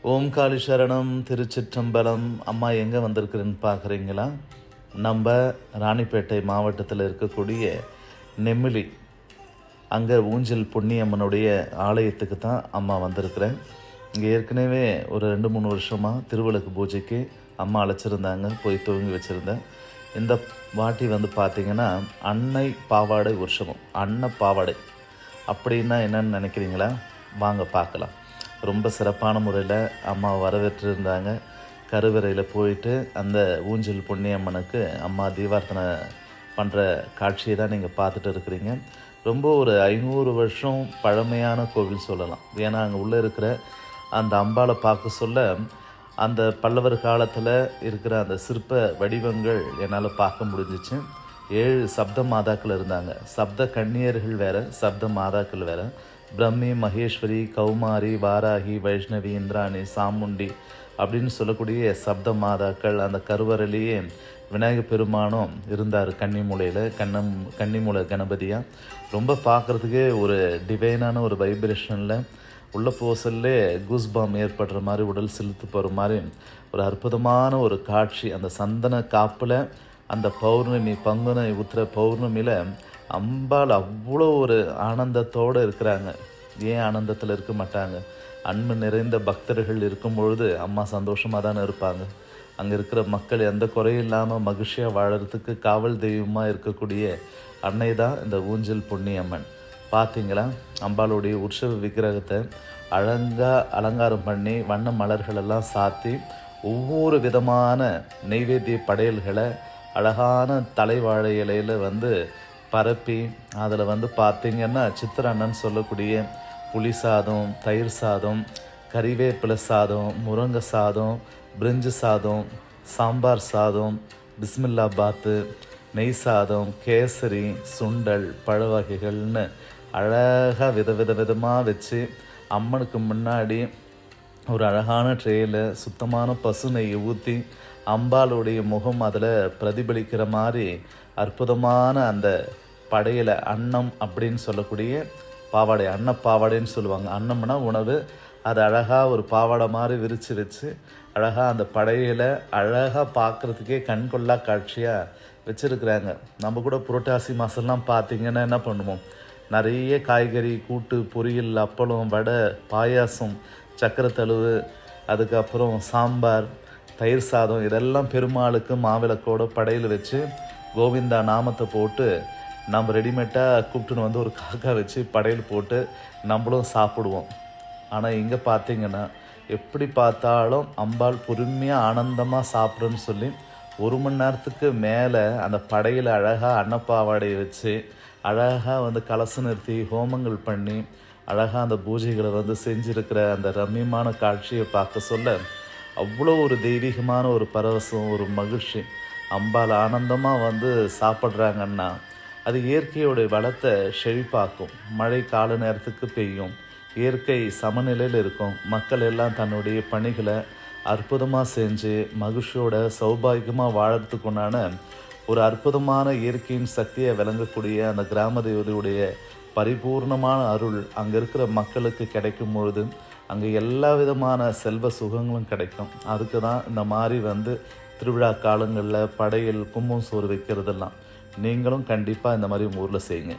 ஓம் காளி சரணம் திருச்சிற்றம்பலம். அம்மா எங்கே வந்திருக்குறேன்னு பார்க்குறீங்களா? நம்ம ராணிப்பேட்டை மாவட்டத்தில் இருக்கக்கூடிய நெமிலி அங்கே ஊஞ்சல் பொன்னியம்மனுடைய ஆலயத்துக்கு தான் அம்மா வந்திருக்கிறேன். இங்கே ஏற்கனவே ஒரு 2-3 வருஷமாக திருவிளக்கு பூஜைக்கு அம்மா அழைச்சிருந்தாங்க, போய் துவங்கி வச்சுருந்தேன். இந்த வாட்டி பார்த்திங்கன்னா அன்னை பாவாடை உற்சவம். பாவாடை அப்படின்னா என்னன்னு நினைக்கிறீங்களா? வாங்க பார்க்கலாம். ரொம்ப சிறப்பான முறையில் அம்மா வரவேற்றிருந்தாங்க. கருவறையில் போயிட்டு அந்த ஊஞ்சல் பொன்னியம்மனுக்கு அம்மா தீபார்த்தனை பண்ணுற காட்சியை தான் நீங்கள் பார்த்துட்டு இருக்கிறீங்க. ரொம்ப ஒரு 500 வருஷம் பழமையான கோவில் சொல்லலாம். ஏன்னா அங்கே உள்ளே இருக்கிற அந்த அம்பாவை பார்க்க சொல்ல அந்த பல்லவர் காலத்தில் இருக்கிற அந்த சிற்ப வடிவங்கள் என்னால் பார்க்க முடிஞ்சிச்சு. 7 சப்த மாதாக்கள் இருந்தாங்க. சப்த கன்னியர்கள் வேறு, சப்த மாதாக்கள் வேறு. பிரம்மி, மகேஸ்வரி, கௌமாரி, வாராகி, வைஷ்ணவி, இந்திராணி, சாமுண்டி அப்படின்னு சொல்லக்கூடிய சப்த மாதாக்கள். அந்த கருவறையிலேயே விநாயகர் பெருமானும் இருந்தார் கன்னிமூலையில், கன்னிமூலை கணபதியாக. ரொம்ப பார்க்குறதுக்கே ஒரு டிவைனான ஒரு வைப்ரேஷனில் உள்ள போசல்லே கூஸ்பாம் ஏற்படுற மாதிரி, உடல் செலுத்து போகிற மாதிரி ஒரு அற்புதமான ஒரு காட்சி. அந்த சந்தன காப்பில் அந்த பௌர்ணமி, பங்குனி உத்திர பௌர்ணமியில் அம்பாள் அவ்வளோ ஒரு ஆனந்தத்தோடு இருக்கிறாங்க. ஏன் ஆனந்தத்தில் இருக்க மாட்டாங்க? அன்பு நிறைந்த பக்தர்கள் இருக்கும் பொழுது அம்மா சந்தோஷமாக தானே இருப்பாங்க. அங்கே இருக்கிற மக்கள் எந்த குறையும் இல்லாமல் மகிழ்ச்சியாக வாழறதுக்கு காவல் தெய்வமாக இருக்கக்கூடிய அன்னை தான் இந்த ஊஞ்சல் பொன்னியம்மன். பார்த்தீங்களா? அம்பாளுடைய உற்சவ விக்கிரகத்தை அலங்காரம் பண்ணி வண்ண மலர்களெல்லாம் சாத்தி ஒவ்வொரு விதமான நெய்வேத்திய படையல்களை அழகான தலைவாழை இலையில் பரப்பி அதில் பார்த்திங்கன்னா சித்திரண்ணன் சொல்லக்கூடிய புளி சாதம், தயிர் சாதம், கறிவேப்பிலை சாதம், முருங்கை சாதம், பிரிஞ்சு சாதம், சாம்பார் சாதம், பிஸ்மில்லா பாத்து, நெய் சாதம், கேசரி, சுண்டல், பழ வகைகள்னு அழகாக விதமாக வச்சு அம்மனுக்கு முன்னாடி ஒரு அழகான ட்ரேயில் சுத்தமான பசு நெய்யை ஊற்றி அம்பாளுடைய முகம் அதில் பிரதிபலிக்கிற மாதிரி அற்புதமான அந்த படையில் அன்னம் அப்படின்னு சொல்லக்கூடிய பாவாடை, பாவாடைன்னு சொல்லுவாங்க. அன்னம்னா உணவு. அது அழகாக ஒரு பாவாடை மாதிரி விரித்து வச்சு அழகாக அந்த படையில் அழகாக பார்க்குறதுக்கே கண்கொள்ளா காட்சியாக வச்சுருக்குறாங்க. நம்ம கூட புரட்டாசி மாதம்லாம் பார்த்திங்கன்னா என்ன பண்ணுவோம்? நிறைய காய்கறி கூட்டு, பொரியல், அப்பளம், வடை, பாயாசம், சக்கரை, அதுக்கப்புறம் சாம்பார், தயிர் சாதம், இதெல்லாம் பெருமாளுக்கு மாவிளக்கோட படையில் வச்சு கோவிந்தா நாமத்தை போட்டு நம்ம ரெடிமேட்டாக கூப்பிட்டுன்னு ஒரு காக்கா வச்சு படையல் போட்டு நம்மளும் சாப்பிடுவோம். ஆனால் இங்கே பார்த்திங்கன்னா எப்படி பார்த்தாலும் அம்பாள் பொறுமையாக ஆனந்தமாக சாப்பிட்றேன்னு சொல்லி 1 மணி நேரத்துக்கு மேலே அந்த படையில் அழகாக அன்னப்பாவாடையை வச்சு அழகாக கலசம் நிறுத்தி ஹோமங்கள் பண்ணி அழகாக அந்த பூஜைகளை செஞ்சுருக்கிற அந்த ரம்மியமான காட்சியை பார்க்க சொல்ல அவ்வளோ ஒரு தெய்வீகமான ஒரு பரவசம், ஒரு மகிழ்ச்சி. அம்பாள் ஆனந்தமாக சாப்பிட்றாங்கன்னா அது இயற்கையோடைய வளத்தை செழிப்பாக்கும். மழை கால நேரத்துக்கு பெய்யும், இயற்கை சமநிலையில் இருக்கும். மக்கள் எல்லாம் தன்னுடைய பணிகளை அற்புதமாக செஞ்சு மகிழ்ச்சியோட சௌபாகியமாக வாழறதுக்குண்டான ஒரு அற்புதமான இயற்கையின் சக்தியை விளங்கக்கூடிய அந்த கிராம தேவதையுடைய பரிபூர்ணமான அருள் அங்கே இருக்கிற மக்களுக்கு கிடைக்கும் பொழுது அங்கே எல்லா விதமான செல்வ சுகங்களும் கிடைக்கும். அதுக்கு தான் இந்த மாதிரி திருவிழா காலங்களில் படையல், கும்பம் சோறு வைக்கிறதெல்லாம் நீங்களும் கண்டிப்பாக இந்த மாதிரி ஊரில் செய்யுங்க.